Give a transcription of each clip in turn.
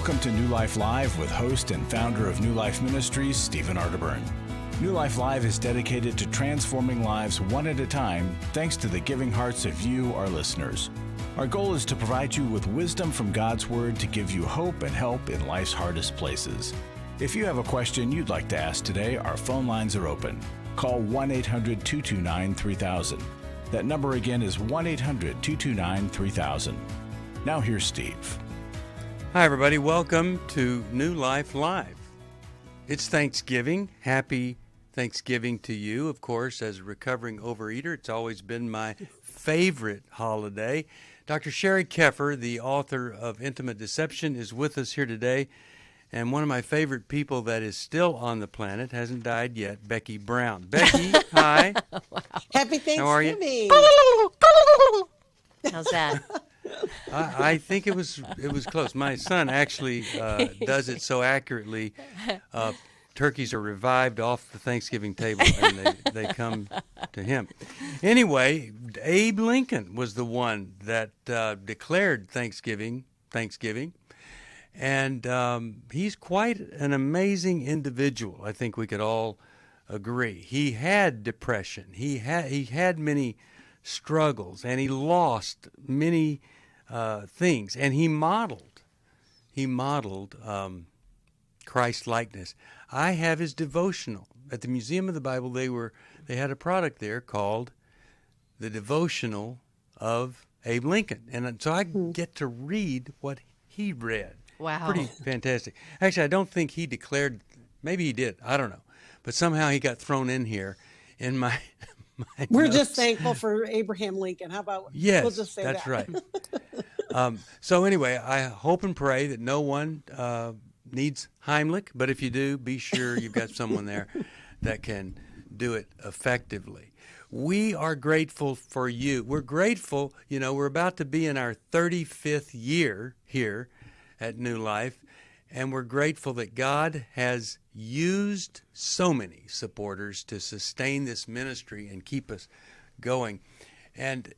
Welcome to New Life Live with host and founder of New Life Ministries, Stephen Arterburn. New Life Live is dedicated to transforming lives one at a time, thanks to the giving hearts of you, our listeners. Our goal is to provide you with wisdom from God's Word to give you hope and help in life's hardest places. If you have a question you'd like to ask today, our phone lines are open. Call 1-800-229-3000. That number again is 1-800-229-3000. Now here's Steve. Hi, everybody. Welcome to New Life Live. It's Thanksgiving. Happy Thanksgiving to you. Of course, as a recovering overeater, it's always been my favorite holiday. Dr. Sheri Keffer, the author of Intimate Deception, is with us here today. And one of my favorite people that is still on the planet, hasn't died yet, Becky Brown. Becky, hi. Wow. Happy Thanksgiving. How are you? How's that? I think it was close. My son actually does it so accurately. Turkeys are revived off the Thanksgiving table, and they come to him. Anyway, Abe Lincoln was the one that declared Thanksgiving, and he's quite an amazing individual. I think we could all agree. He had depression. He had many struggles, and he lost many things, and he modeled Christ-likeness. I have his devotional at the Museum of the Bible. They had a product there called the Devotional of Abe Lincoln, and so I get to read what he read. Wow, pretty fantastic. Actually, I don't think he declared. Maybe he did. I don't know, but somehow he got thrown in here in my. We're notes. just thankful for Abraham Lincoln. How about yes, we'll just say that's that. right. So anyway, I hope and pray that no one needs Heimlich, but if you do, be sure you've got someone there that can do it effectively. We are grateful for you. We're grateful, we're about to be in our 35th year here at New Life, and we're grateful that God has used so many supporters to sustain this ministry and keep us going. And,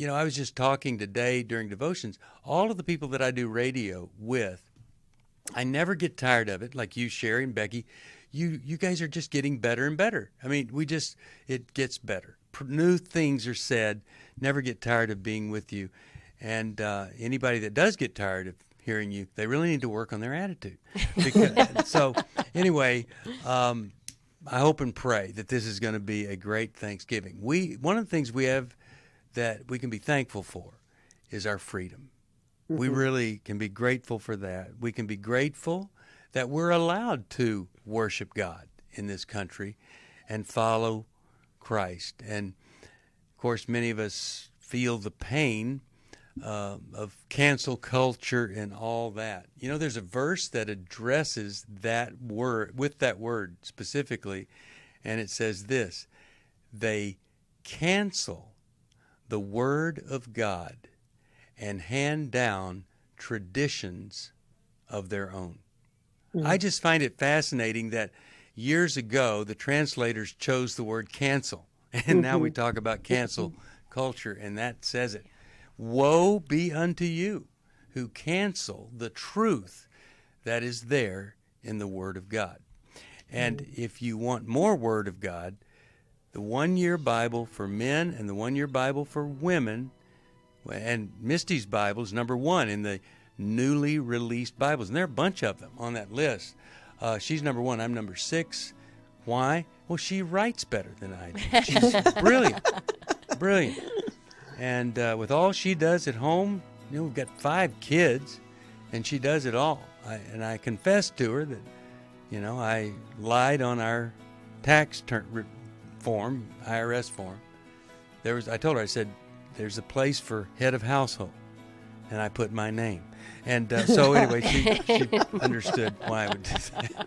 I was just talking today during devotions, all of the people that I do radio with, I never get tired of it, like you, Sheri and Becky. You guys are just getting better and better. I mean, it gets better. New things are said. Never get tired of being with you. And anybody that does get tired of hearing you, they really need to work on their attitude. So anyway, I hope and pray that this is going to be a great Thanksgiving. One of the things we have that we can be thankful for is our freedom. We really can be grateful for that. We can be grateful that we're allowed to worship God in this country and follow Christ. And, of course, many of us feel the pain of cancel culture and all that. There's a verse that addresses that word, with that word specifically, and it says this: they cancel the word of God and hand down traditions of their own. I just find it fascinating that years ago the translators chose the word cancel, and now we talk about cancel culture, and that says it. Woe be unto you who cancel the truth that is there in the Word of God. And if you want more Word of God, the one-year Bible for men and the one-year Bible for women, and Misty's Bible is number 1 in the newly released Bibles. And there are a bunch of them on that list. She's number 1. I'm number 6. Why? Well, she writes better than I do. She's brilliant. And with all she does at home, we've got 5 kids, and she does it all. I confessed to her that, I lied on our tax form, IRS form. I told her, I said, there's a place for head of household, and I put my name. And so anyway, she understood why I would do that.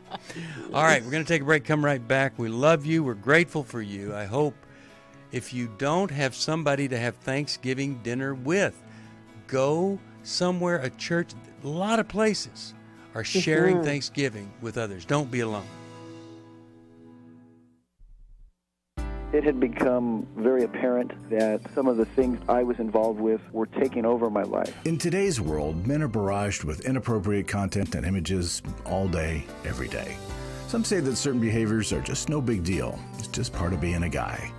All right, we're going to take a break, come right back. We love you. We're grateful for you. I hope if you don't have somebody to have Thanksgiving dinner with, go somewhere, a church. A lot of places are sharing Thanksgiving with others. Don't be alone. It had become very apparent that some of the things I was involved with were taking over my life. In today's world, men are barraged with inappropriate content and images all day, every day. Some say that certain behaviors are just no big deal. It's just part of being a guy.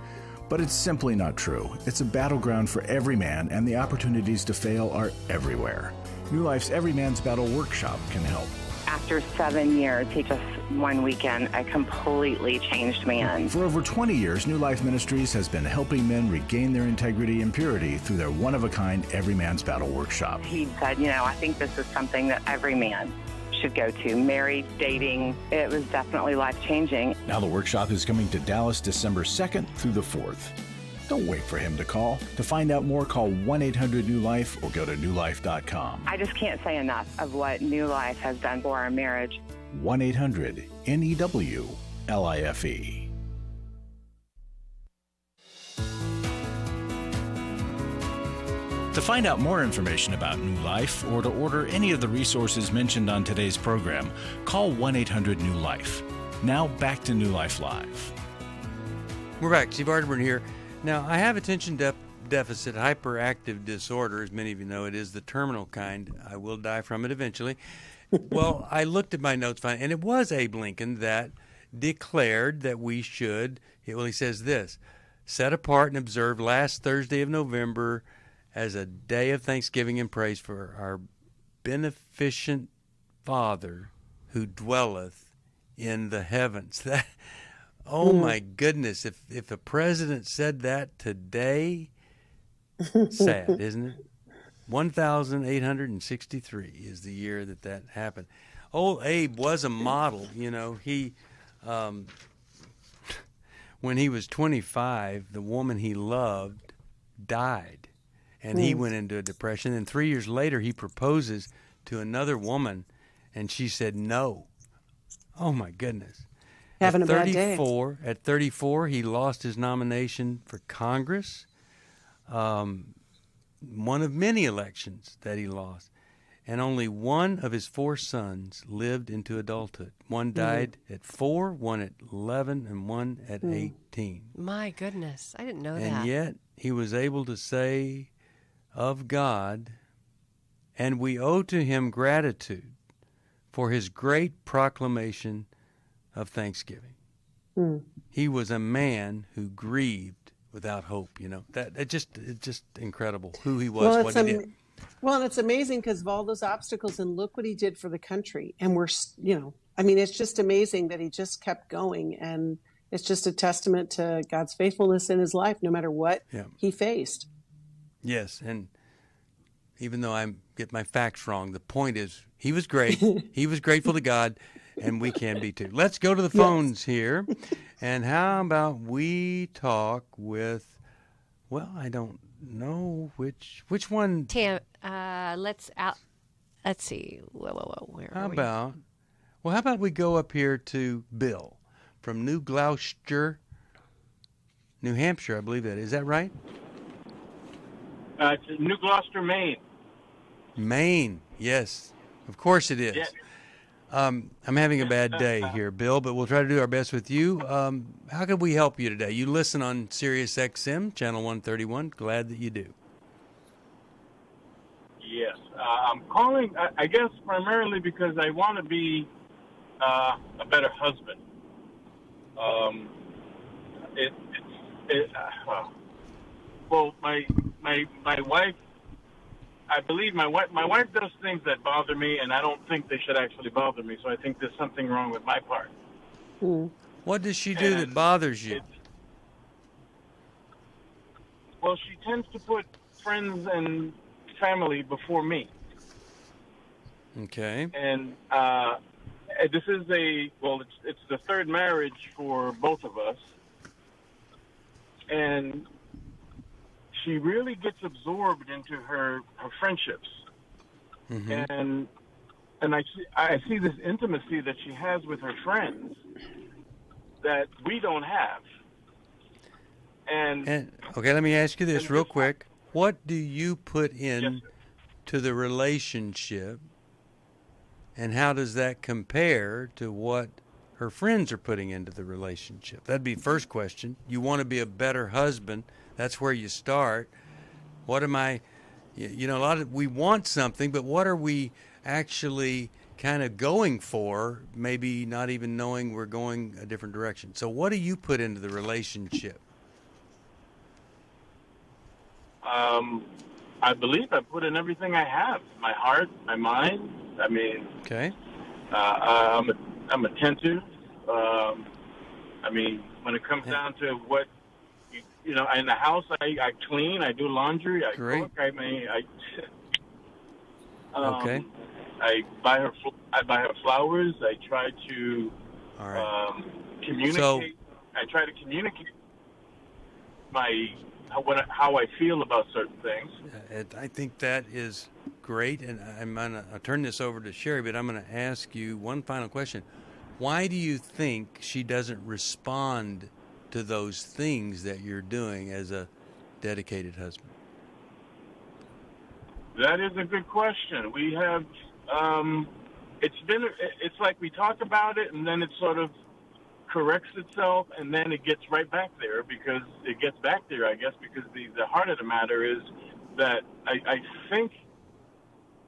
But it's simply not true. It's a battleground for every man, and the opportunities to fail are everywhere. New Life's Every Man's Battle workshop can help. After 7 years, he just one weekend, a completely changed man. For over 20 years, New Life Ministries has been helping men regain their integrity and purity through their one-of-a-kind Every Man's Battle workshop. He said, I think this is something that every man should go to. Married, dating, it was definitely life-changing. Now the workshop is coming to Dallas December 2nd through the 4th. Don't wait for him to call. To find out more, call 1-800-NEW-LIFE or go to newlife.com. I just can't say enough of what New Life has done for our marriage. 1-800-NEW-LIFE. To find out more information about New Life or to order any of the resources mentioned on today's program, call 1-800-NEW-LIFE. Now back to New Life Live. We're back. Steve Arterburn here. Now, I have attention deficit hyperactive disorder. As many of you know, it is the terminal kind. I will die from it eventually. Well, I looked at my notes, and it was Abe Lincoln that declared that we should, he says this, set apart and observe last Thursday of November as a day of thanksgiving and praise for our beneficent Father who dwelleth in the heavens. That, oh my goodness, if a president said that today, sad, isn't it? 1,863 is the year that happened. Old Abe was a model, he when he was 25, the woman he loved died, and he went into a depression, and 3 years later he proposes to another woman, and she said no. Oh my goodness. Having a bad day. At 34, he lost his nomination for Congress, one of many elections that he lost. And only one of his 4 sons lived into adulthood. One died at 4, one at 11, and one at 18. My goodness, I didn't know that. And yet he was able to say of God, and we owe to him gratitude for his great proclamation of thanksgiving. He was a man who grieved without hope. That it's just incredible who he was, what he did. Well, and it's amazing because of all those obstacles, and look what he did for the country. And it's just amazing that he just kept going, and it's just a testament to God's faithfulness in his life, no matter what he faced. Yes, and even though I get my facts wrong, the point is he was great. He was grateful to God. And we can be too. Let's go to the phones here. And how about we talk with, I don't know which one. Tam, let's see. Where are we? How about we go up here to Bill from New Gloucester, New Hampshire, I believe that. Is that right? It's New Gloucester, Maine. Maine, yes. Of course it is. Yeah. I'm having a bad day here, Bill, but we'll try to do our best with you. How can we help you today? You listen on Sirius XM, Channel 131. Glad that you do. Yes. I'm calling, I guess, primarily because I want to be a better husband. My wife, I believe my wife does things that bother me, and I don't think they should actually bother me. So I think there's something wrong with my part. What does she do that bothers you? Well, she tends to put friends and family before me. Okay. And this is it's the third marriage for both of us, and she really gets absorbed into her friendships, and I see this intimacy that she has with her friends that we don't have. And okay, let me ask you this real quick: what do you put in to the relationship, and how does that compare to what her friends are putting into the relationship. That'd be first question. You want to be a better husband. That's where you start. What am I, we want something, but what are we actually kind of going for, maybe not even knowing we're going a different direction. So what do you put into the relationship? I believe I put in everything I have, my heart, my mind. I mean, okay. I'm attentive. When it comes down to what, in the house, I clean, I do laundry, I cook. Okay. I buy her flowers. I try to communicate. I try to communicate how I feel about certain things. I think that is great, and I'll turn this over to Sheri, but I'm going to ask you one final question. Why do you think she doesn't respond to those things that you're doing as a dedicated husband? That is a good question. We have, it's like we talk about it and then it sort of corrects itself and then it gets right back there because it gets back there, I guess, because the heart of the matter is that I think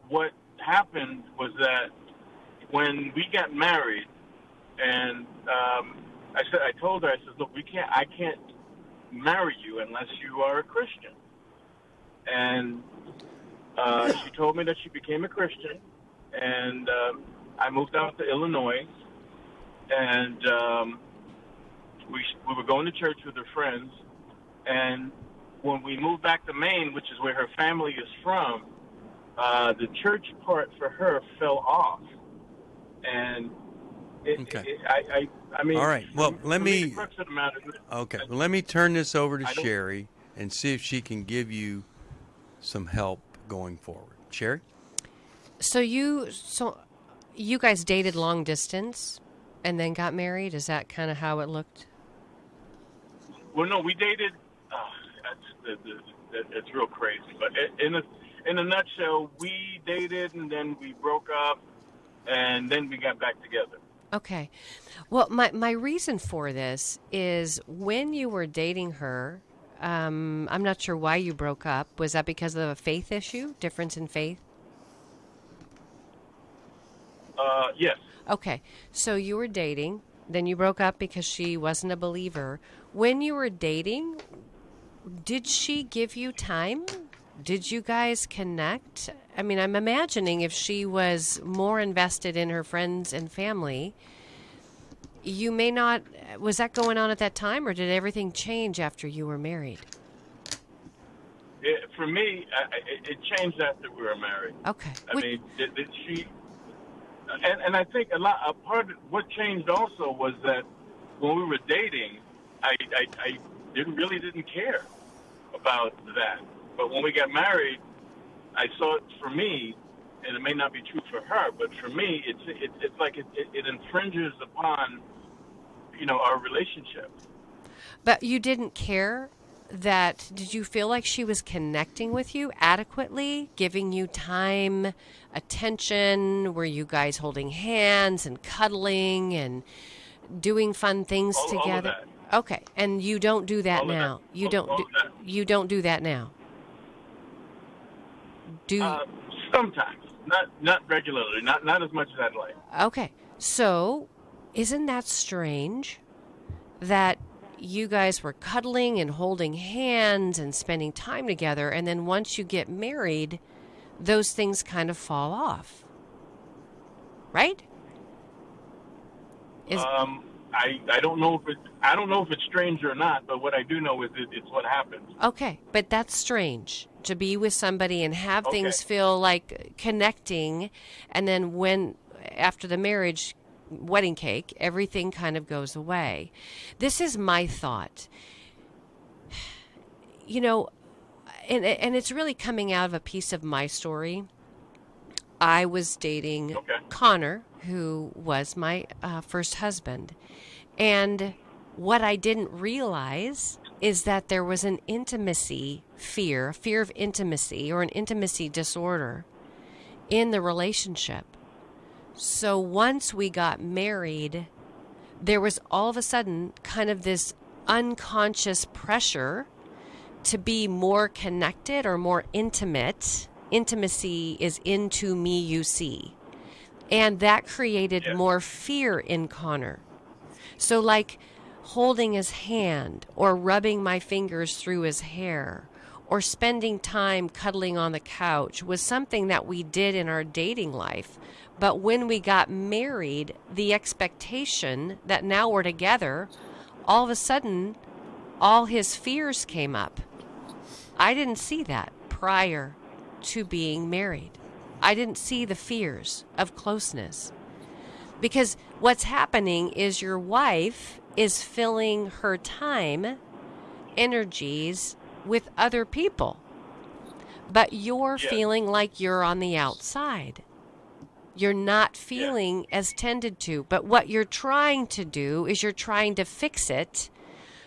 what happened was that when we got married and I told her, I said, look, I can't marry you unless you are a Christian. And she told me that she became a Christian, and I moved out to Illinois, and we were going to church with her friends, and when we moved back to Maine, which is where her family is from, the church part for her fell off, and I mean, all right. Well, let me turn this over to Sheri and see if she can give you some help going forward. Sheri? So you guys dated long distance and then got married? Is that kind of how it looked? Well, no, we dated. It's real crazy, but in a nutshell, we dated and then we broke up, and then we got back together. Okay. Well, my reason for this is when you were dating her, I'm not sure why you broke up. Was that because of a faith issue, difference in faith? Yes. Okay. So you were dating, then you broke up because she wasn't a believer. When you were dating, did she give you time? Did you guys connect? I mean, I'm imagining if she was more invested in her friends and family, you may not. Was that going on at that time, or did everything change after you were married? For me, it changed after we were married. Okay. I mean, did she? And I think a part of what changed also was that when we were dating, I didn't care about that. But when we got married, I saw it for me, and it may not be true for her, but for me, it's like it infringes upon, our relationship. But you didn't care that, did you feel like she was connecting with you adequately, giving you time, attention? Were you guys holding hands and cuddling and doing fun things together? All of that. Okay, and you don't do that now. You don't do that now. Sometimes, not regularly, not as much as I'd like. Okay, so isn't that strange that you guys were cuddling and holding hands and spending time together, and then once you get married, those things kind of fall off, right? I don't know if it's strange or not, but what I do know is it's what happens. Okay, but that's strange to be with somebody and have things feel like connecting, and then after the marriage, wedding cake, everything kind of goes away. This is my thought. And it's really coming out of a piece of my story. I was dating Connor, who was my first husband. And what I didn't realize is that there was an intimacy fear of intimacy, or an intimacy disorder in the relationship. So once we got married, there was all of a sudden kind of this unconscious pressure to be more connected or more intimate. Intimacy is into me, you see. And that created more fear in Connor. So like holding his hand or rubbing my fingers through his hair or spending time cuddling on the couch was something that we did in our dating life. But when we got married, the expectation that now we're together, all of a sudden, all his fears came up. I didn't see that prior to being married. I didn't see the fears of closeness. Because what's happening is your wife is filling her time, energies with other people. But you're feeling like you're on the outside. You're not feeling as tended to. But what you're trying to do is you're trying to fix it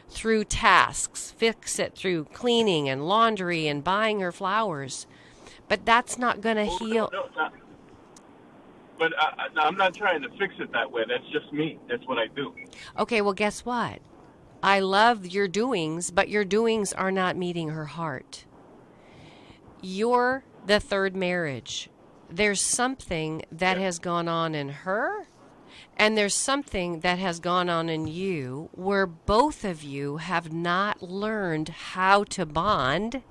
through tasks, fix it through cleaning and laundry and buying her flowers. But that's not going to heal. No. But I'm not trying to fix it that way. That's just me. That's what I do. Okay, well, guess what? I love your doings, but your doings are not meeting her heart. You're the third marriage. There's something that has gone on in her, and there's something that has gone on in you where both of you have not learned how to bond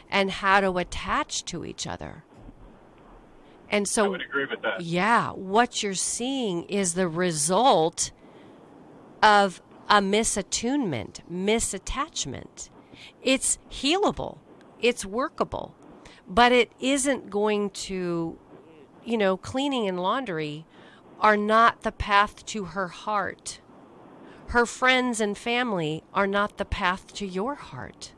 and how to attach to each other. And so, I would agree with that. Yeah, what you're seeing is the result of a misattunement, misattachment. It's healable, it's workable, but it isn't going to, cleaning and laundry are not the path to her heart. Her friends and family are not the path to your heart.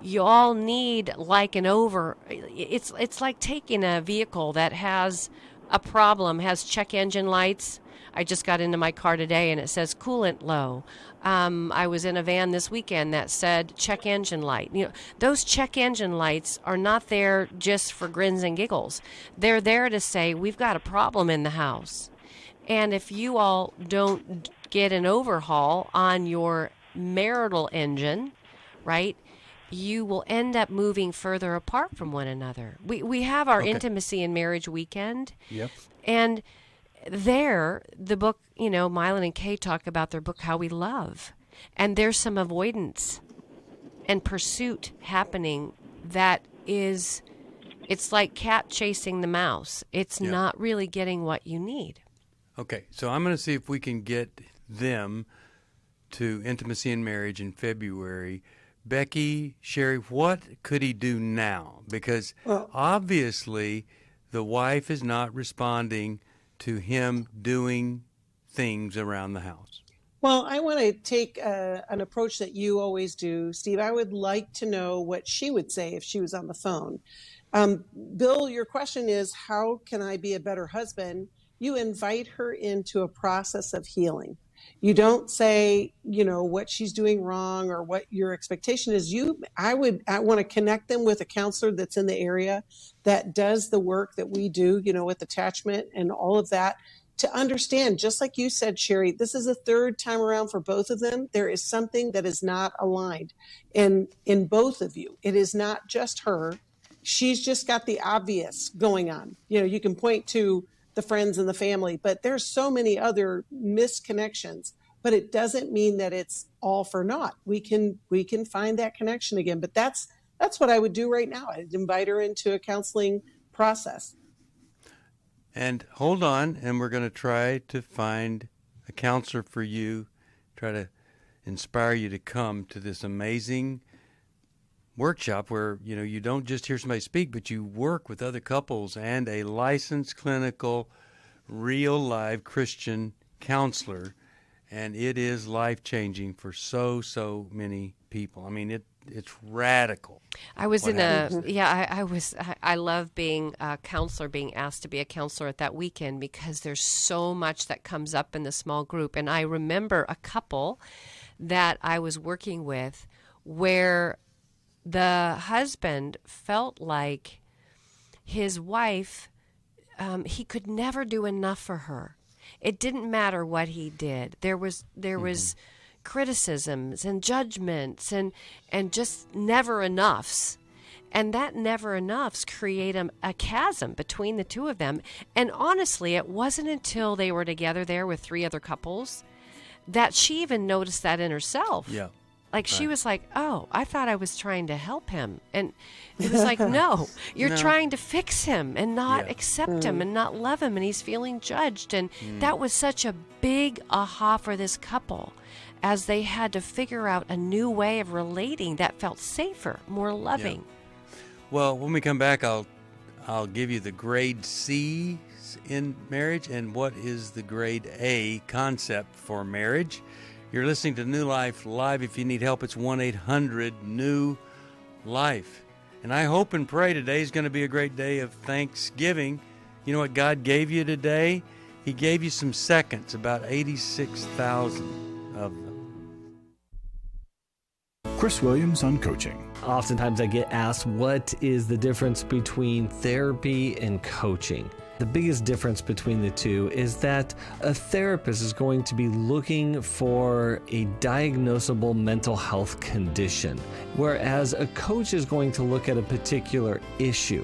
You all need like it's like taking a vehicle that has a problem, has check engine lights. I just got into my car today and it says coolant low. I was in a van this weekend that said check engine light. Those check engine lights are not there just for grins and giggles. They're there to say we've got a problem in the house. And if you all don't get an overhaul on your marital engine, right, you will end up moving further apart from one another. We have our intimacy and marriage weekend. Yep. And there, the book, Mylan and Kay talk about their book, How We Love. And there's some avoidance and pursuit happening that is, it's like cat chasing the mouse. It's not really getting what you need. Okay, so I'm going to see if we can get them to Intimacy and Marriage in February. Becky, Sheri, what could he do now? Because obviously the wife is not responding to him doing things around the house. Well, I want to take an approach that you always do, Steve. I would like to know what she would say if she was on the phone. Bill, your question is, how can I be a better husband? You invite her into a process of healing. You don't say, what she's doing wrong or what your expectation is. I want to connect them with a counselor that's in the area that does the work that we do, with attachment and all of that, to understand, just like you said, Sheri, this is a third time around for both of them. There is something that is not aligned in both of you. It is not just her. She's just got the obvious going on. You can point to the friends and the family, but there's so many other misconnections, but it doesn't mean that it's all for naught. We can find that connection again, but that's what I would do right now. I'd invite her into a counseling process. And hold on, and we're going to try to find a counselor for you, try to inspire you to come to this amazing workshop where, you don't just hear somebody speak, but you work with other couples and a licensed clinical, real live Christian counselor. And it is life-changing for so many people. I mean, it's radical. I was I love being a counselor, being asked to be a counselor at that weekend, because there's so much that comes up in the small group. And I remember a couple that I was working with where the husband felt like his wife, he could never do enough for her. It didn't matter what he did. There was criticisms and judgments and just never enoughs. And that never enoughs create a chasm between the two of them. And honestly, it wasn't until they were together there with 3 other couples that she even noticed that in herself. Yeah. Like she was like, oh, I thought I was trying to help him. And it was like, no, you're trying to fix him and not accept him and not love him. And he's feeling judged. And that was such a big aha for this couple as they had to figure out a new way of relating that felt safer, more loving. Yeah. Well, when we come back, I'll give you the grade C in marriage and what is the grade A concept for marriage. You're listening to New Life Live. If you need help, it's 1-800-NEW-LIFE. And I hope and pray today is going to be a great day of Thanksgiving. You know what God gave you today? He gave you some seconds, about 86,000 of them. Chris Williams on coaching. Oftentimes I get asked, what is the difference between therapy and coaching? The biggest difference between the two is that a therapist is going to be looking for a diagnosable mental health condition, whereas a coach is going to look at a particular issue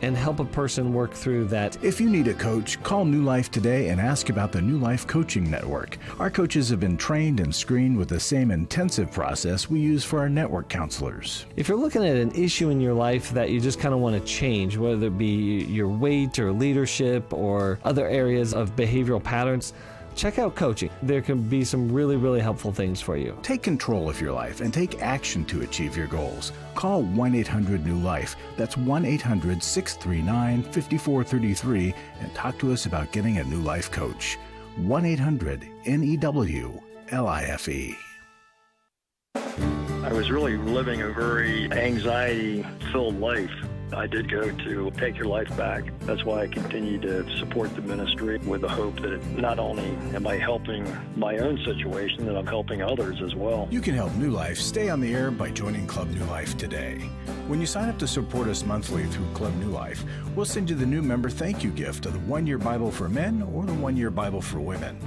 and help a person work through that. If you need a coach, call New Life today and ask about the New Life Coaching Network. Our coaches have been trained and screened with the same intensive process we use for our network counselors. If you're looking at an issue in your life that you just kind of want to change, whether it be your weight or leadership or other areas of behavioral patterns, check out coaching. There can be some really, really helpful things for you. Take control of your life and take action to achieve your goals. Call 1-800-NEW-LIFE. That's 1-800-639-5433 and talk to us about getting a New Life coach. 1-800-NEW-LIFE. I was really living a very anxiety-filled life. I did go to Take Your Life Back. That's why I continue to support the ministry with the hope that not only am I helping my own situation, that I'm helping others as well. You can help New Life stay on the air by joining Club New Life today. When you sign up to support us monthly through Club New Life, we'll send you the new member thank you gift of the 1-year Bible for men or the 1-year Bible for women.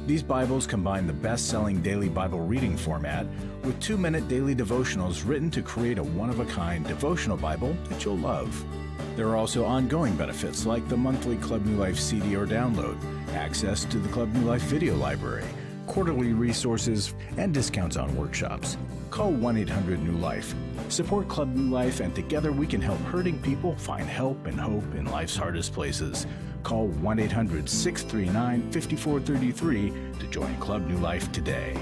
These Bibles combine the best-selling daily Bible reading format with 2-minute daily devotionals written to create a one-of-a-kind devotional Bible that you'll love. There are also ongoing benefits like the monthly Club New Life CD or download, access to the Club New Life video library, quarterly resources, and discounts on workshops. Call 1-800-NEW-LIFE. Support Club New Life, and together we can help hurting people find help and hope in life's hardest places. Call 1-800-639-5433 to join Club New Life today.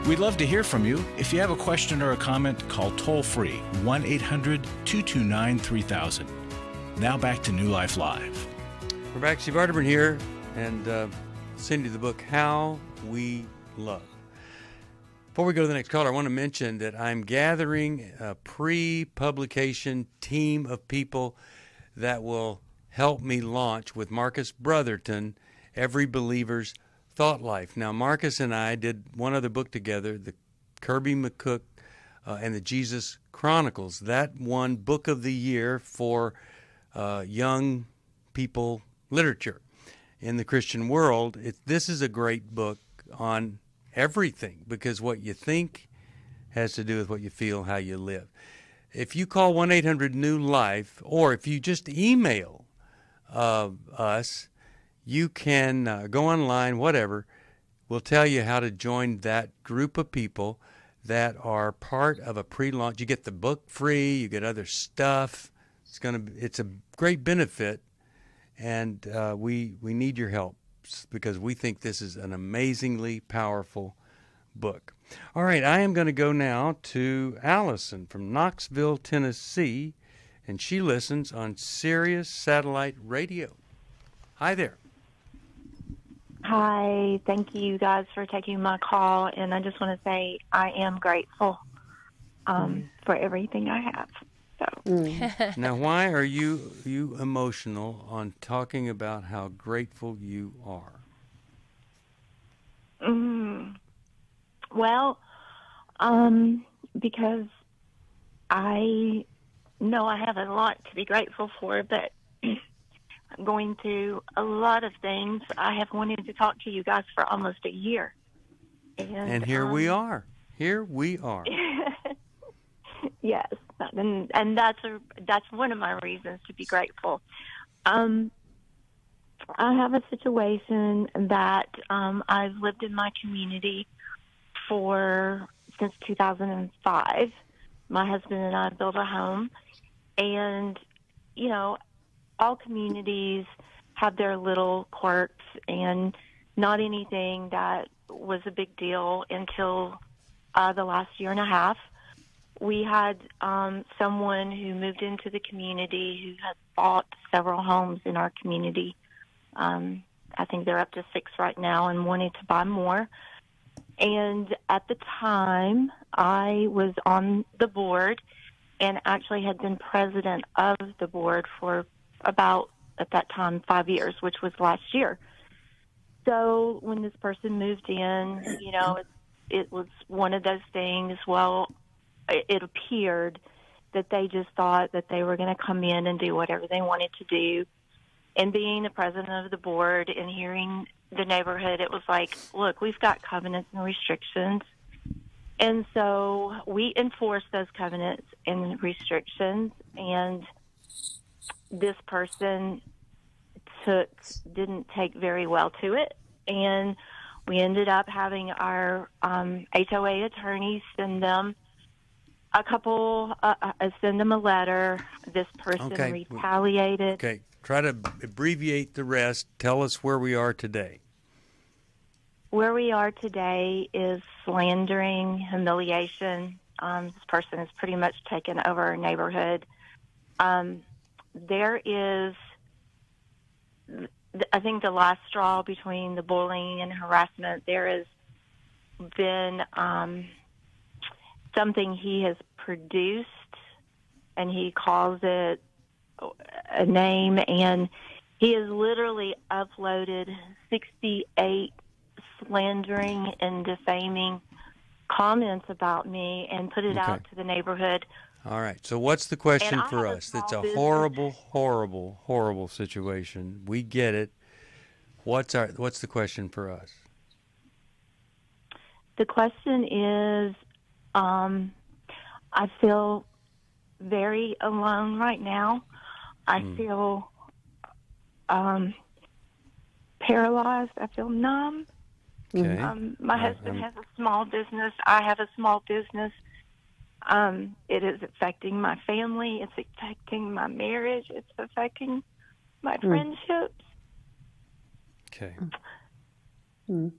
We'd love to hear from you. If you have a question or a comment, call toll-free 1-800-229-3000. Now back to New Life Live. We're back. Steve Arterburn here, and send you the book, How We Love. Before we go to the next caller, I want to mention that I'm gathering a pre-publication team of people that will help me launch with Marcus Brotherton, Every Believer's Thought Life. Now, Marcus and I did one other book together, the Kirby McCook and the Jesus Chronicles. That won Book of the Year for young people literature in the Christian world. This is a great book on everything, because what you think has to do with what you feel, how you live. If you call 1-800-NEW-LIFE, or if you just email us, you can go online, whatever. We'll tell you how to join that group of people that are part of a pre-launch. You get the book free, you get other stuff. It's a great benefit, and we need your help, because we think this is an amazingly powerful book. All right, I am going to go now to Allison from Knoxville, Tennessee, and she listens on Sirius Satellite Radio. Hi there. Hi, thank you guys for taking my call, and I just want to say I am grateful for everything I have. So. Now, why are you emotional on talking about how grateful you are? Well, because I know I have a lot to be grateful for, but I'm going through a lot of things. I have wanted to talk to you guys for almost a year. And here we are. Here we are. Yes, and that's one of my reasons to be grateful. I have a situation that I've lived in my community since 2005. My husband and I built a home, and all communities have their little quirks, and not anything that was a big deal until the last year and a half. We had someone who moved into the community who had bought several homes in our community. I think they're up to 6 right now, and wanted to buy more. And at the time, I was on the board and actually had been president of the board for about, at that time, 5 years, which was last year. So when this person moved in, it was one of those things. Well, it appeared that they just thought that they were going to come in and do whatever they wanted to do. And being the president of the board and hearing the neighborhood, it was like, look, we've got covenants and restrictions. And so we enforced those covenants and restrictions. And this person didn't take very well to it. And we ended up having our HOA attorneys send them send them a letter. This person retaliated. Okay, try to abbreviate the rest. Tell us where we are today. Where we are today is slandering, humiliation. This person has pretty much taken over our neighborhood. There is, I think, the last straw between the bullying and harassment. There has been something he has produced, and he calls it a name, and he has literally uploaded 68 slandering and defaming comments about me and put it out to the neighborhood. All right. So what's the question for us? It's a horrible, horrible, horrible situation. We get it. What's the question for us? The question is, I feel very alone right now. I feel paralyzed. I feel numb. Okay. My husband has a small business. I have a small business. It is affecting my family. It's affecting my marriage. It's affecting my friendships. Okay. And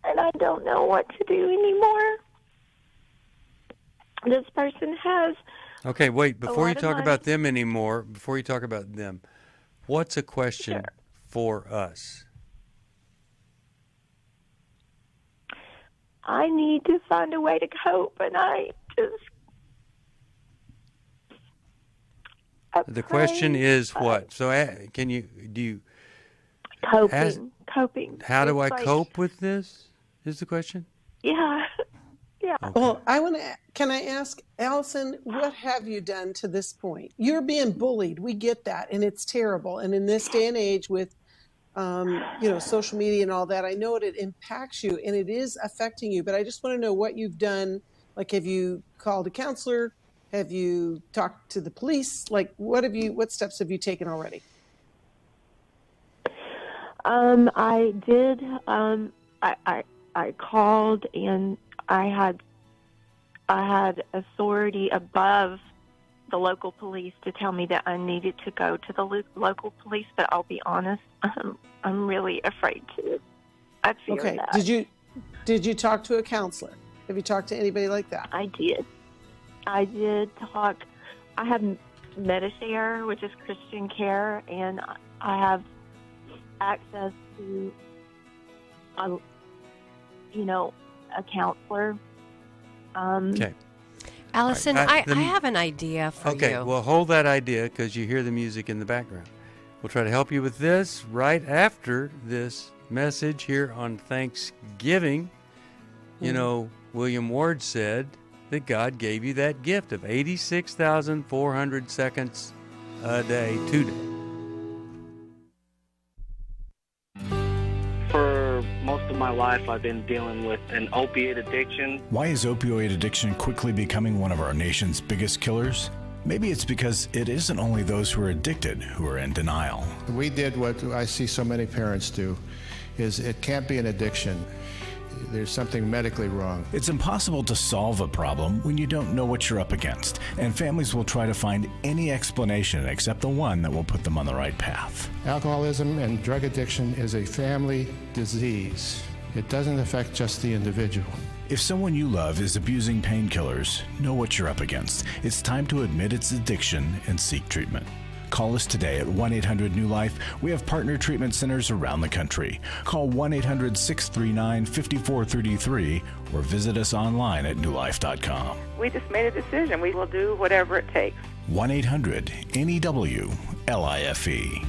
I don't know what to do anymore. This person has... Okay, wait. Before you talk about them anymore, before you talk about them, what's a question for us? I need to find a way to cope, and I just... The question is what? So Coping. How do I cope with this? Is the question? Yeah. Yeah. Okay. Well, can I ask, Allison, what have you done to this point? You're being bullied. We get that, and it's terrible. And in this day and age with, social media and all that, I know it impacts you, and it is affecting you. But I just want to know what you've done. Like, have you called a counselor? Have you talked to the police? Like, what steps have you taken already? I did. I called, and I had authority above the local police to tell me that I needed to go to the local police. But I'll be honest, I'm really afraid to. I fear that. Did you talk to a counselor? Have you talked to anybody like that? I did talk. I have Medishare, which is Christian care, and I have access to, a counselor. Okay. Allison, I have an idea for you. Okay, well, hold that idea because you hear the music in the background. We'll try to help you with this right after this message here on Thanksgiving. You know, William Ward said, that God gave you that gift of 86,400 seconds a day today. For most of my life, I've been dealing with an opiate addiction. Why is opioid addiction quickly becoming one of our nation's biggest killers? Maybe it's because it isn't only those who are addicted who are in denial. We did what I see so many parents do, is it can't be an addiction. There's something medically wrong. It's impossible to solve a problem when you don't know what you're up against, and families will try to find any explanation except the one that will put them on the right path. Alcoholism and drug addiction is a family disease. It doesn't affect just the individual. If someone you love is abusing painkillers, know what you're up against. It's time to admit its addiction and seek treatment. Call us today at 1-800-NEW-LIFE. We have partner treatment centers around the country. Call 1-800-639-5433 or visit us online at newlife.com. We just made a decision. We will do whatever it takes. 1-800-NEW-LIFE.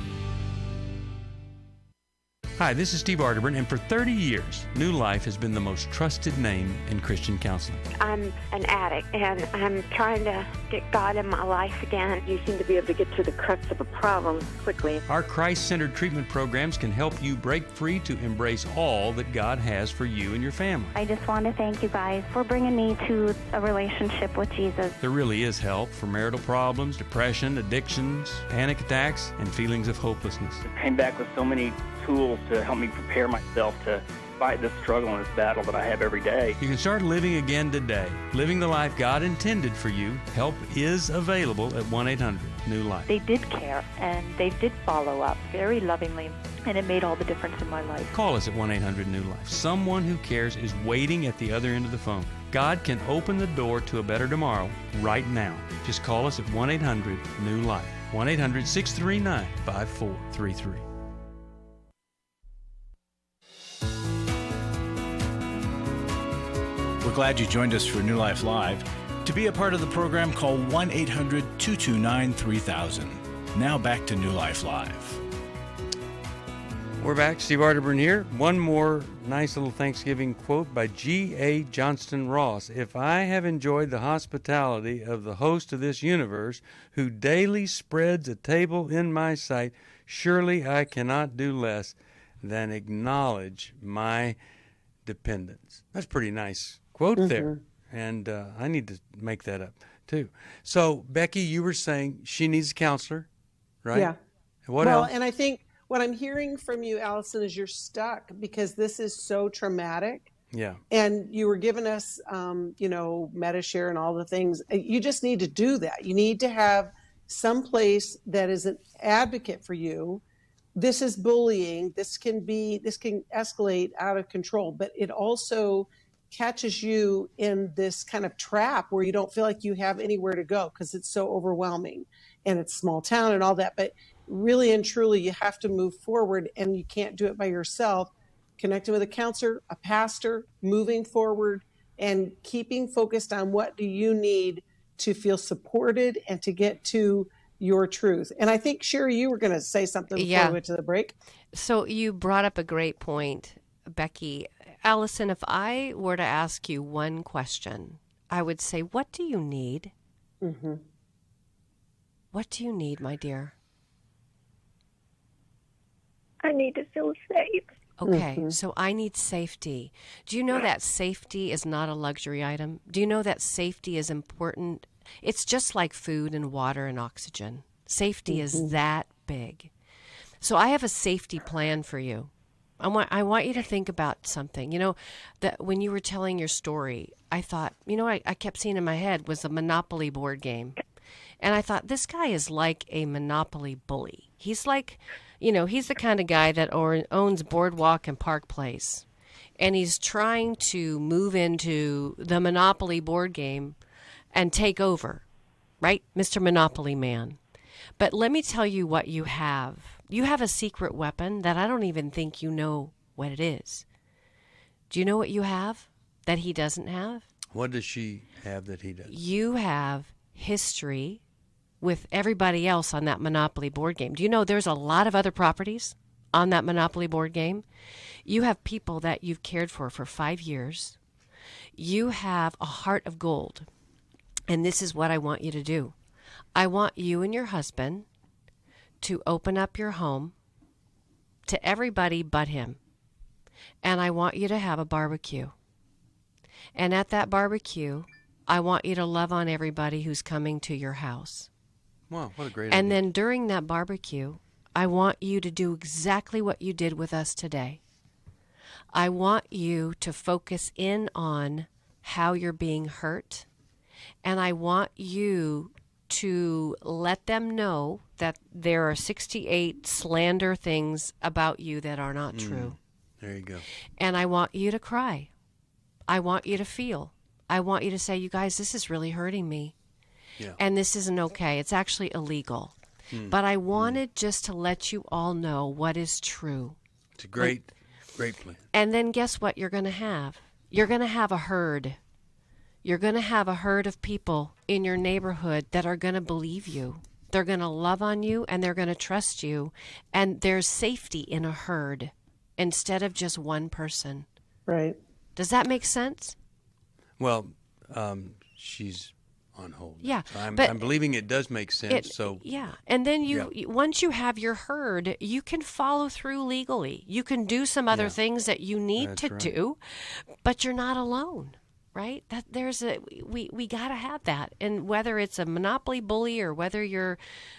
Hi, this is Steve Arterburn, and for 30 years, New Life has been the most trusted name in Christian counseling. I'm an addict, and I'm trying to get God in my life again. You seem to be able to get to the crux of a problem quickly. Our Christ-centered treatment programs can help you break free to embrace all that God has for you and your family. I just want to thank you guys for bringing me to a relationship with Jesus. There really is help for marital problems, depression, addictions, panic attacks, and feelings of hopelessness. I came back with so many tools to help me prepare myself to fight this struggle and this battle that I have every day. You can start living again today, living the life God intended for you. Help is available at 1-800-NEW-LIFE. They did care, and they did follow up very lovingly, and it made all the difference in my life. Call us at 1-800-NEW-LIFE. Someone who cares is waiting at the other end of the phone. God can open the door to a better tomorrow right now. Just call us at 1-800-NEW-LIFE. 1-800-639-5433. We're glad you joined us for New Life Live. To be a part of the program, call 1-800-229-3000. Now back to New Life Live. We're back. Steve Arterburn here. One more nice little Thanksgiving quote by G.A. Johnston Ross. If I have enjoyed the hospitality of the host of this universe, who daily spreads a table in my sight, surely I cannot do less than acknowledge my dependence. That's a pretty nice quote there. And I need to make that up too. So, Becky, you were saying she needs a counselor, right? Yeah. What else? And I think what I'm hearing from you, Allison, is you're stuck because this is so traumatic. Yeah. And you were giving us, MediShare and all the things. You just need to do that. You need to have some place that is an advocate for you. This is bullying. This can escalate out of control, but it also catches you in this kind of trap where you don't feel like you have anywhere to go because it's so overwhelming and it's small town and all that. But really and truly, you have to move forward, and you can't do it by yourself. Connecting with a counselor, a pastor, moving forward, and keeping focused on what do you need to feel supported and to get to your truth. And I think, Sheri, you were going to say something before we went to the break. So you brought up a great point, Becky. Allison, if I were to ask you one question, I would say, what do you need? Mm-hmm. What do you need, my dear? I need to feel safe. Okay, so I need safety. Do you know that safety is not a luxury item? Do you know that safety is important? It's just like food and water and oxygen. Safety is that big. So I have a safety plan for you. I want you to think about something. You know, that when you were telling your story, I thought, I kept seeing in my head was a Monopoly board game. And I thought, this guy is like a Monopoly bully. He's like, he's the kind of guy that owns Boardwalk and Park Place. And he's trying to move into the Monopoly board game and take over, right? Mr. Monopoly Man. But let me tell you what you have. You have a secret weapon that I don't even think you know what it is. Do you know what you have that he doesn't have? What does she have that he doesn't? You have history with everybody else on that Monopoly board game. Do you know there's a lot of other properties on that Monopoly board game? You have people that you've cared for 5 years. You have a heart of gold. And this is what I want you to do. I want you and your husband to open up your home to everybody but him. And I want you to have a barbecue. And at that barbecue, I want you to love on everybody who's coming to your house. Wow, what a great And idea. then during that barbecue, I want you to do exactly what you did with us today. I want you to focus in on how you're being hurt. And I want you to let them know that there are 68 slander things about you that are not true. There you go. And I want you to cry. I want you to feel. I want you to say, you guys, this is really hurting me. Yeah. And this isn't okay. It's actually illegal. But I wanted just to let you all know what is true. It's a great plan. And then guess what you're going to have? You're going to have a herd. You're going to have a herd of people in your neighborhood that are going to believe you. They're going to love on you and they're going to trust you. And there's safety in a herd instead of just one person. Right. Does that make sense? Well, she's on hold. Yeah, So I'm but believing it does make sense. Yeah, and then once you have your herd, you can follow through legally. You can do some other things that you need to do, but you're not alone, right? We got to have that. And whether it's a monopoly bully or whether you're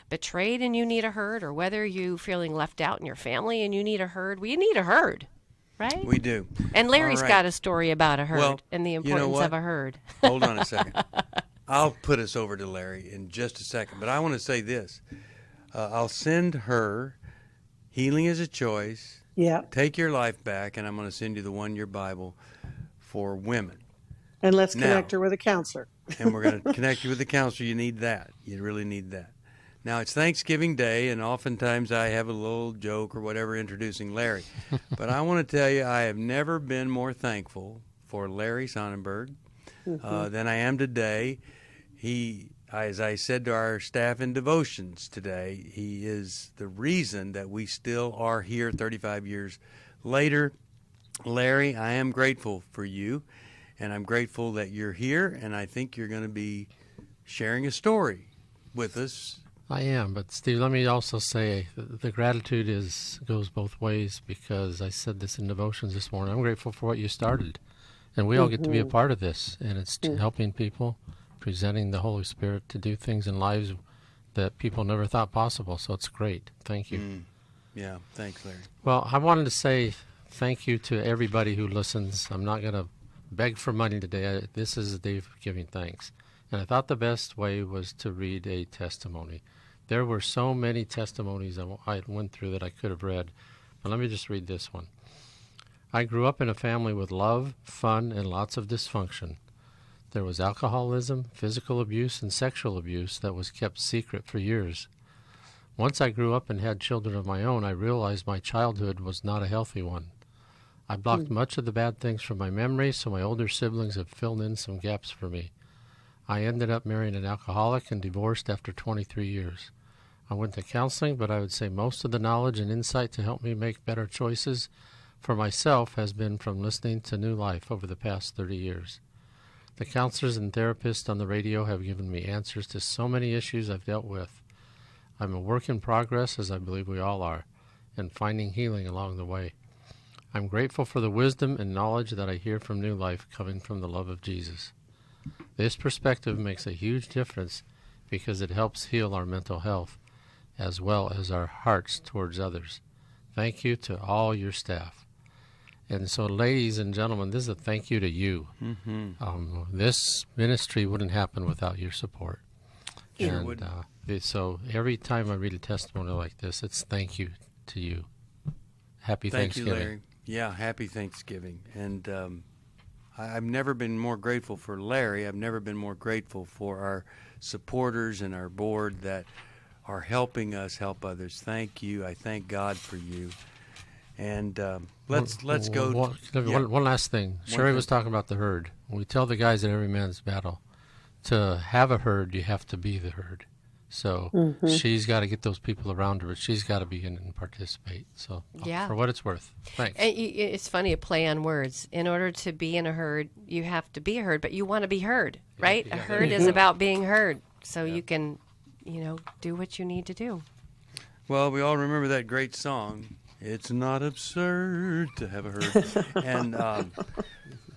betrayed and you need a herd or whether you're feeling left out in your family and you need a herd, we need a herd. Right? We do. And Larry's All right. got a story about a herd and the importance of a herd. Hold on a second. I'll put us over to Larry in just a second. But I want to say this. I'll send her Healing is a Choice. Yeah. Take Your Life Back. And I'm going to send you the 1-Year Bible for women. And let's connect her with a counselor. And we're going to connect you with a counselor. You need that. You really need that. Now, it's Thanksgiving Day, and oftentimes I have a little joke or whatever introducing Larry. But I want to tell you, I have never been more thankful for Larry Sonnenberg than I am today. He, as I said to our staff in devotions today, he is the reason that we still are here 35 years later. Larry, I am grateful for you, and I'm grateful that you're here, and I think you're going to be sharing a story with us. I am, but Steve, let me also say the gratitude goes both ways, because I said this in devotions this morning. I'm grateful for what you started, and we all get to be a part of this, and it's helping people, presenting the Holy Spirit to do things in lives that people never thought possible. So it's great. Thank you. Yeah, thanks, Larry. Well, I wanted to say thank you to everybody who listens. I'm not going to beg for money today. This is a day of giving thanks. And I thought the best way was to read a testimony. There were so many testimonies I went through that I could have read, but let me just read this one. I grew up in a family with love, fun, and lots of dysfunction. There was alcoholism, physical abuse, and sexual abuse that was kept secret for years. Once I grew up and had children of my own, I realized my childhood was not a healthy one. I blocked much of the bad things from my memory, so my older siblings have filled in some gaps for me. I ended up marrying an alcoholic and divorced after 23 years. I went to counseling, but I would say most of the knowledge and insight to help me make better choices for myself has been from listening to New Life over the past 30 years. The counselors and therapists on the radio have given me answers to so many issues I've dealt with. I'm a work in progress, as I believe we all are, and finding healing along the way. I'm grateful for the wisdom and knowledge that I hear from New Life coming from the love of Jesus. This perspective makes a huge difference because it helps heal our mental health as well as our hearts towards others. Thank you to all your staff. And so, ladies and gentlemen, this is a thank you to you. This ministry wouldn't happen without your support. Sure wouldn't. So every time I read a testimony like this, it's thank you to you. Happy Thanksgiving. Thank you, Larry. Yeah, happy Thanksgiving. And I've never been more grateful for Larry. I've never been more grateful for our supporters and our board that are helping us help others. Thank you. I thank God for you. And let's go. One last thing. Sheri was talking about the herd. We tell the guys at Every Man's Battle, to have a herd, you have to be the herd. So she's got to get those people around her, but she's got to be in and participate. So for what it's worth. Thanks. And it's funny, a play on words. In order to be in a herd, you have to be a herd, but you want to be heard, right? A herd is about being heard, so you can, do what you need to do. Well, we all remember that great song, "It's Not Absurd to Have a Herd." And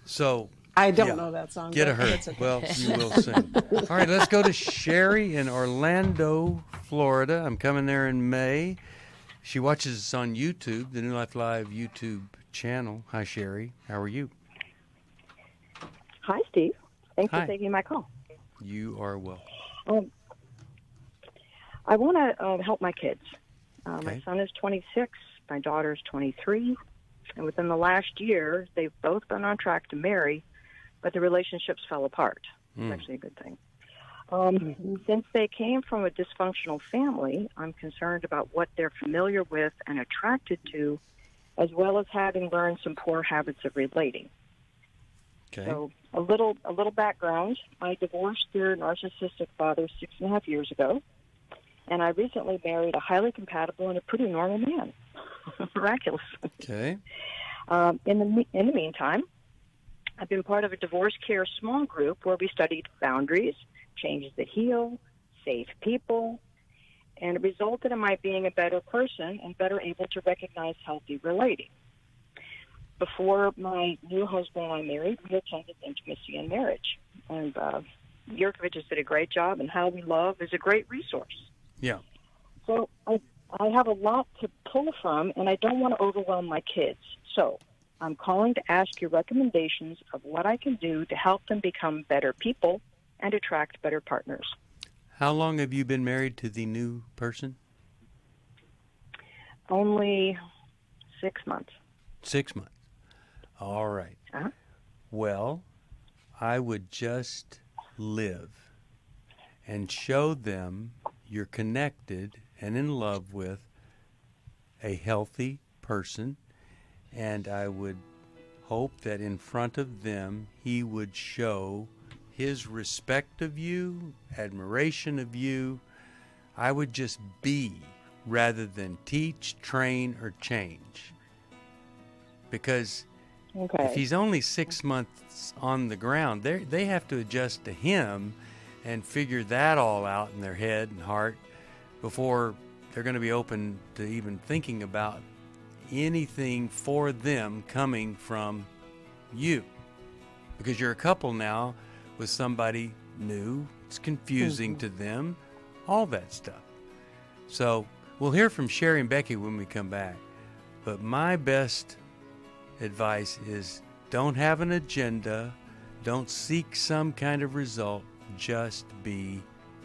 so... I don't know that song. Get a herd. Okay. Well, you will soon. All right, let's go to Sheri in Orlando, Florida. I'm coming there in May. She watches us on YouTube, the New Life Live YouTube channel. Hi, Sheri. How are you? Hi, Steve. Thanks for taking my call. You are welcome. I want to help my kids. My son is 26. My daughter's 23. And within the last year, they've both been on track to marry, but the relationships fell apart. It's actually a good thing. Since they came from a dysfunctional family, I'm concerned about what they're familiar with and attracted to, as well as having learned some poor habits of relating. Okay. So a little background. I divorced their narcissistic father 6.5 years ago, and I recently married a highly compatible and a pretty normal man. Miraculous. Okay. In the meantime, I've been part of a divorce care small group where we studied boundaries, changes that heal, save people, and it resulted in my being a better person and better able to recognize healthy relating. Before my new husband and I married, we attended intimacy and marriage. And Yurkovich did a great job, and How We Love is a great resource. Yeah. So I have a lot to pull from, and I don't want to overwhelm my kids. So I'm calling to ask your recommendations of what I can do to help them become better people and attract better partners. How long have you been married to the new person? Only 6 months. 6 months. All right. Uh-huh. Well, I would just live and show them you're connected and in love with a healthy person, and I would hope that in front of them he would show his respect of you, admiration of you. I would just be rather than teach, train, or change. Because if he's only 6 months on the ground, they have to adjust to him and figure that all out in their head and heart before they're going to be open to even thinking about anything for them coming from you. Because you're a couple now with somebody new, it's confusing to them, all that stuff. So we'll hear from Sheri and Becky when we come back. But my best advice is don't have an agenda, don't seek some kind of result, just be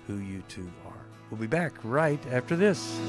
who you two are. We'll be back right after this.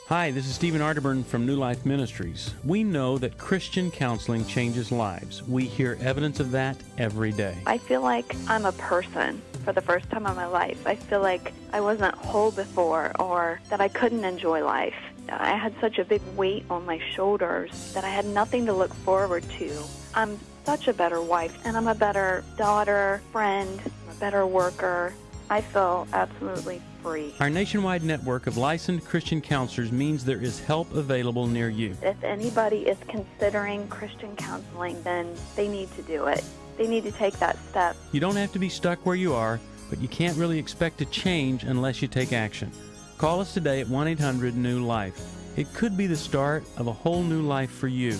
Hi, this is Stephen Arterburn from New Life Ministries. We know that Christian counseling changes lives. We hear evidence of that every day. I feel like I'm a person for the first time in my life. I feel like I wasn't whole before, or that I couldn't enjoy life. I had such a big weight on my shoulders that I had nothing to look forward to. I'm such a better wife, and I'm a better daughter, friend, a better worker. I feel absolutely free. Our nationwide network of licensed Christian counselors means there is help available near you. If anybody is considering Christian counseling, then they need to do it. They need to take that step. You don't have to be stuck where you are, but you can't really expect to change unless you take action. Call us today at 1-800-NEW-LIFE. It could be the start of a whole new life for you.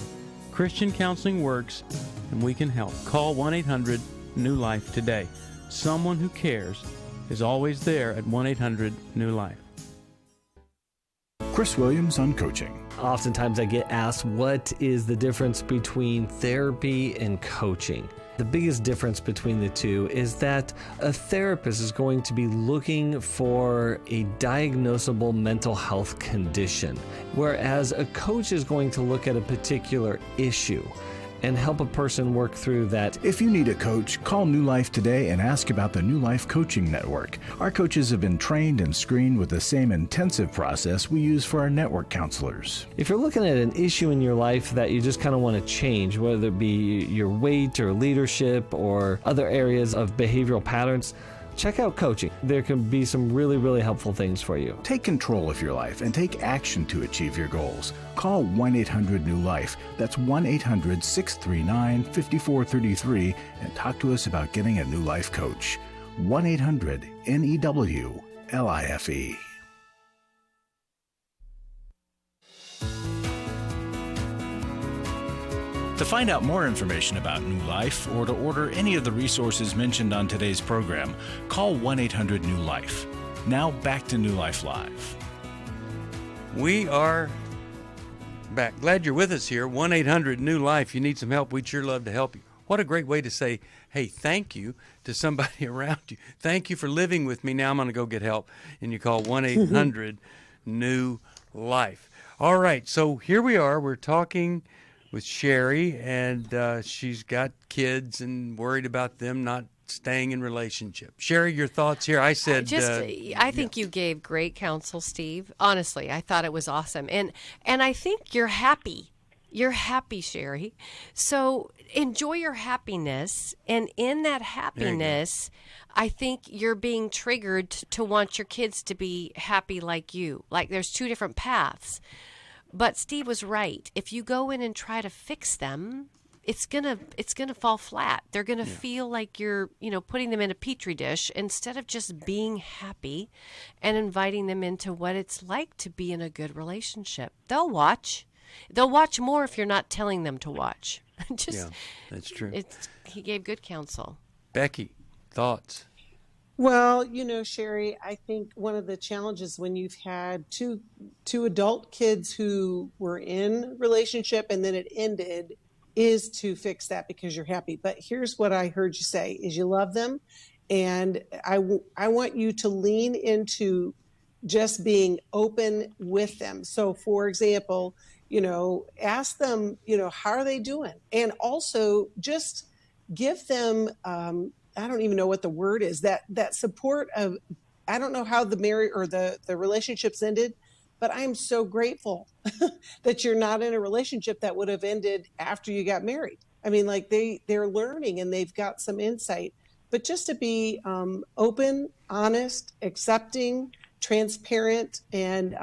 Christian counseling works, and we can help. Call 1-800-NEW-LIFE today. Someone who cares is always there at 1-800-NEW-LIFE. Chris Williams on coaching. Oftentimes I get asked, what is the difference between therapy and coaching? The biggest difference between the two is that a therapist is going to be looking for a diagnosable mental health condition, whereas a coach is going to look at a particular issue. and help a person work through that. If you need a coach, call New Life today and ask about the New Life Coaching Network. Our coaches have been trained and screened with the same intensive process we use for our network counselors. If you're looking at an issue in your life that you just kind of want to change, whether it be your weight or leadership or other areas of behavioral patterns, check out coaching. There can be some really, really helpful things for you. Take control of your life and take action to achieve your goals. Call 1-800-NEW-LIFE. That's 1-800-639-5433 and talk to us about getting a New Life coach. 1-800-NEW-LIFE. To find out more information about New Life or to order any of the resources mentioned on today's program, call 1-800-NEW-LIFE. Now back to New Life Live. We are back. Glad you're with us here. 1-800-NEW-LIFE. You need some help. We'd sure love to help you. What a great way to say, hey, thank you to somebody around you. Thank you for living with me. Now I'm going to go get help. And you call 1-800-NEW-LIFE. All right, so here we are. We're talking with Sheri, and she's got kids and worried about them not staying in relationship. Sheri, your thoughts here? I said, I think you gave great counsel, Steve. Honestly, I thought it was awesome, and I think you're happy. You're happy, Sheri. So enjoy your happiness, and in that happiness, I think you're being triggered to want your kids to be happy like you. Like there's two different paths. But Steve was right. If you go in and try to fix them, it's gonna fall flat. They're gonna feel like you're, putting them in a petri dish instead of just being happy and inviting them into what it's like to be in a good relationship. They'll watch. They'll watch more if you're not telling them to watch. Yeah, that's true. He gave good counsel. Becky, thoughts? Well, Sheri, I think one of the challenges when you've had two adult kids who were in relationship and then it ended is to fix that because you're happy. But here's what I heard you say is you love them. And I want you to lean into just being open with them. So for example, ask them, how are they doing? And also just give them, I don't even know what the word is, that support of, I don't know how the marriage or the relationships ended, but I'm so grateful that you're not in a relationship that would have ended after you got married. I mean, like they're learning and they've got some insight, but just to be open, honest, accepting, transparent, and,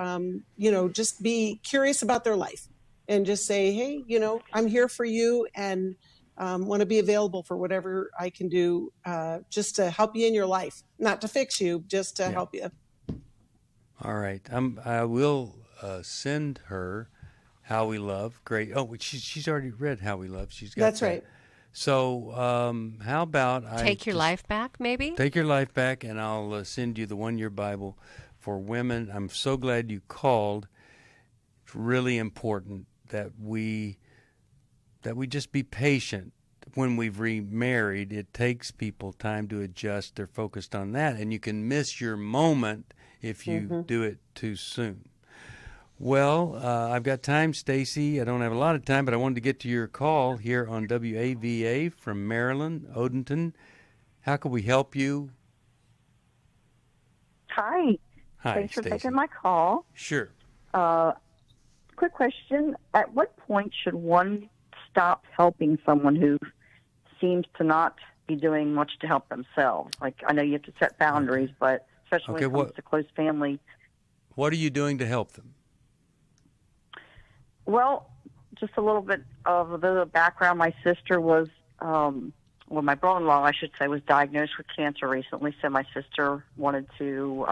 just be curious about their life and just say, hey, I'm here for you and want to be available for whatever I can do just to help you in your life, not to fix you, just to help you. All right. I will send her How We Love. Great. Oh, she's already read How We Love. She's got That's right. So how about Take Your Life Back, maybe? Take Your Life Back, and I'll send you the one-year Bible for women. I'm so glad you called. It's really important that we just be patient. When we've remarried, it takes people time to adjust. They're focused on that, and you can miss your moment if you do it too soon. Well, I've got time, Stacy. I don't have a lot of time, but I wanted to get to your call here on WAVA from Maryland, Odenton. How can we help you? Hi. Hi, Thanks for Stacy. taking my call. Sure. Quick question. At what point should one stop helping someone who seems to not be doing much to help themselves? Like, I know you have to set boundaries, but especially when it comes to close family. What are you doing to help them? Well, just a little bit of the background. My sister was, my brother-in-law, I should say, was diagnosed with cancer recently, so my sister wanted to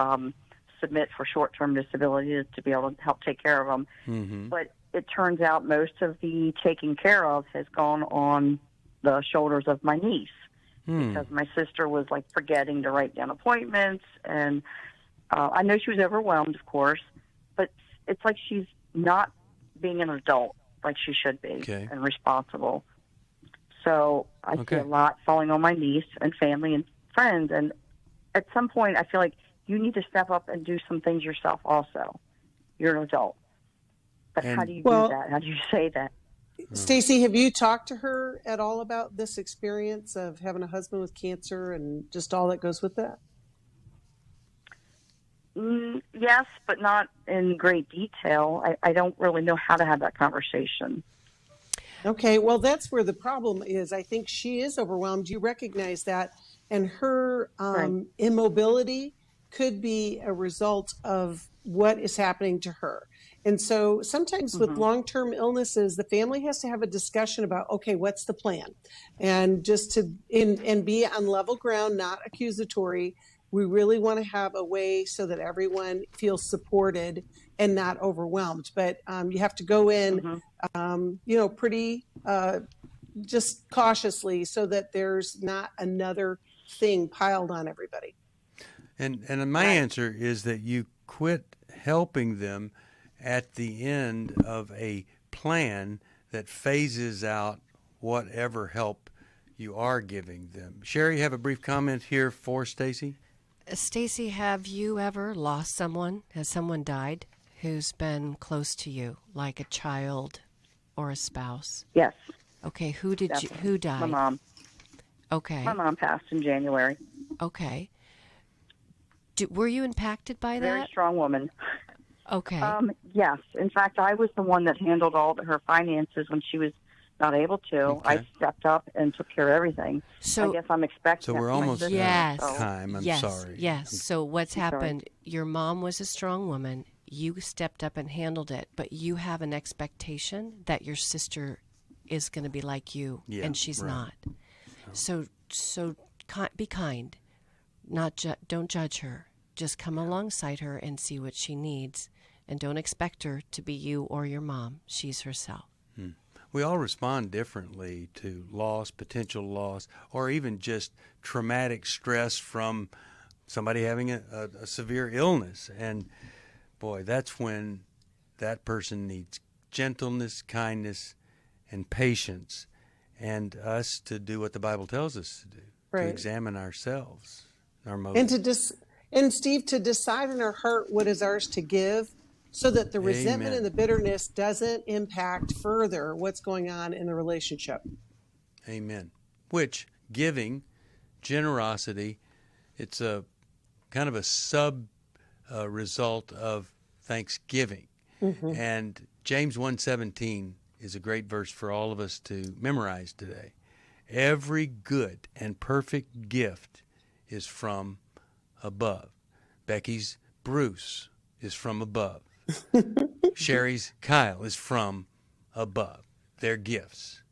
submit for short-term disability to be able to help take care of him. Mm-hmm. But it turns out most of the taking care of has gone on the shoulders of my niece because my sister was like forgetting to write down appointments. And I know she was overwhelmed, of course, but it's like she's not being an adult like she should be and responsible. So I see a lot falling on my niece and family and friends. And at some point, I feel like you need to step up and do some things yourself also. You're an adult. But how do you do that? How do you say that? Stacy, have you talked to her at all about this experience of having a husband with cancer and just all that goes with that? Yes, but not in great detail. I don't really know how to have that conversation. Okay, well, that's where the problem is. I think she is overwhelmed. You recognize that. And her immobility could be a result of what is happening to her. And so sometimes with long-term illnesses, the family has to have a discussion about, okay, what's the plan? And just to and be on level ground, not accusatory. We really want to have a way so that everyone feels supported and not overwhelmed. But you have to go in, pretty just cautiously so that there's not another thing piled on everybody. And my answer is that you quit helping them at the end of a plan that phases out whatever help you are giving them. Sheri, you have a brief comment here for Stacy? Stacy, have you ever lost someone? Has someone died who's been close to you, like a child or a spouse? Yes. Okay, who died? My mom. Okay. My mom passed in January. Okay. Were you impacted by that? Very strong woman. Okay. Yes. In fact, I was the one that handled all her finances when she was not able to. Okay. I stepped up and took care of everything. So I guess I'm expecting. So we're almost out of time. I'm yes. sorry. Yes. So what's happened? Sorry. Your mom was a strong woman. You stepped up and handled it, but you have an expectation that your sister is going to be like you, and she's not. So be kind. Don't judge her. Just come alongside her and see what she needs, and don't expect her to be you or your mom. She's herself. We all respond differently to loss, potential loss, or even just traumatic stress from somebody having a severe illness. And boy, that's when that person needs gentleness, kindness, and patience, and us to do what the Bible tells us to do, to examine ourselves, our motives. And Steve, to decide in our heart what is ours to give, so that the resentment and the bitterness doesn't impact further what's going on in the relationship. Amen. Which, giving, generosity, it's a kind of a sub result of thanksgiving. And James 1:17 is a great verse for all of us to memorize today. Every good and perfect gift is from above. Becky's Bruce is from above. Sheri's Kyle is from above. They're gifts.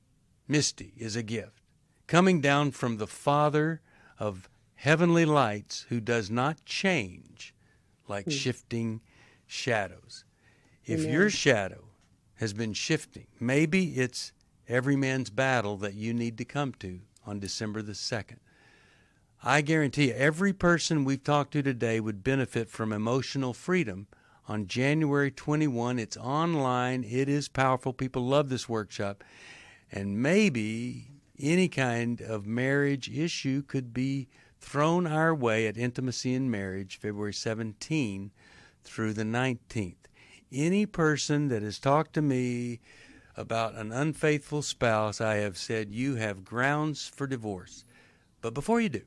Misty is a gift, coming down from the Father of heavenly lights, who does not change like shifting shadows. If your shadow has been shifting, maybe it's every man's battle that you need to come to on December the 2nd. I guarantee you, every person we've talked to today would benefit from emotional freedom on January 21. It's online. It is powerful. People love this workshop. And maybe any kind of marriage issue could be thrown our way at Intimacy in Marriage, February 17 through the 19th. Any person that has talked to me about an unfaithful spouse, I have said, you have grounds for divorce. But before you do,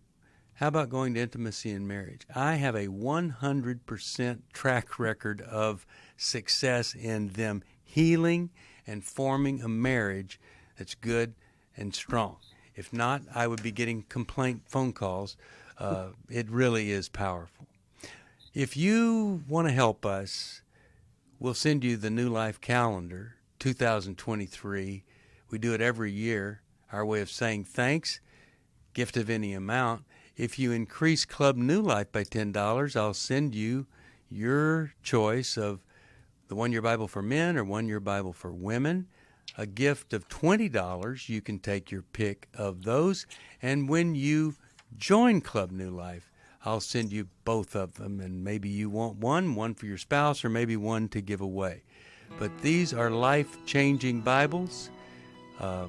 how about going to Intimacy in Marriage? I have a 100% track record of success in them healing and forming a marriage that's good and strong. If not, I would be getting complaint phone calls. It really is powerful. If you want to help us, we'll send you the New Life Calendar 2023. We do it every year. Our way of saying thanks, gift of any amount. If you increase Club New Life by $10, I'll send you your choice of the One Year Bible for Men or One Year Bible for Women. A gift of $20, you can take your pick of those. And when you join Club New Life, I'll send you both of them. And maybe you want one for your spouse, or maybe one to give away. But these are life-changing Bibles.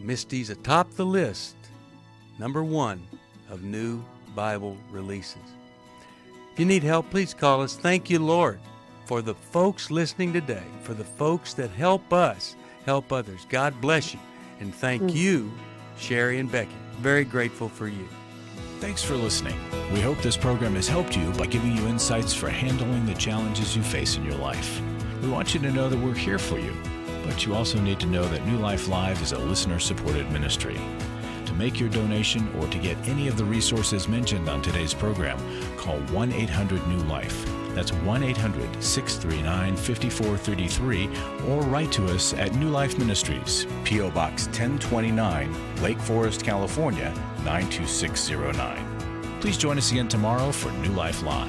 Misty's atop the list, number 1 of new Bible releases. If you need help, please call us. Thank you, Lord, for the folks listening today, for the folks that help us help others. God bless you. And thank you, Sheri and Becky. Very grateful for you. Thanks for listening. We hope this program has helped you by giving you insights for handling the challenges you face in your life. We want you to know that we're here for you, but you also need to know that New Life Live is a listener-supported ministry. To make your donation or to get any of the resources mentioned on today's program, call 1-800-NEW-LIFE. That's 1-800-639-5433, or write to us at New Life Ministries, P.O. Box 1029, Lake Forest, California, 92609. Please join us again tomorrow for New Life Live.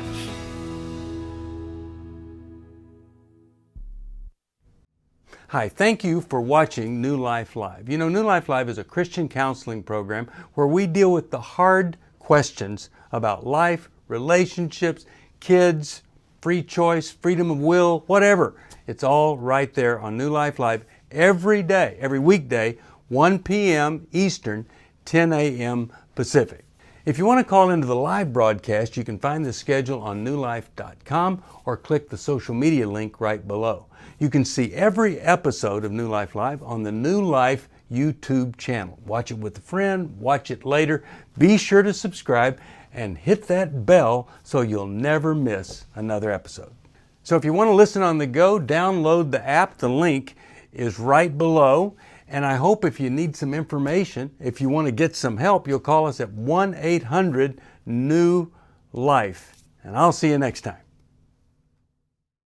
Hi, thank you for watching New Life Live. You know, New Life Live is a Christian counseling program where we deal with the hard questions about life, relationships, kids, free choice, freedom of will, whatever. It's all right there on New Life Live every day, every weekday, 1 p.m. Eastern, 10 a.m. Pacific. If you want to call into the live broadcast, you can find the schedule on newlife.com or click the social media link right below. You can see every episode of New Life Live on the New Life YouTube channel. Watch it with a friend, watch it later. Be sure to subscribe and hit that bell so you'll never miss another episode. So if you want to listen on the go, download the app. The link is right below. And I hope if you need some information, if you want to get some help, you'll call us at 1-800-NEW-LIFE. And I'll see you next time.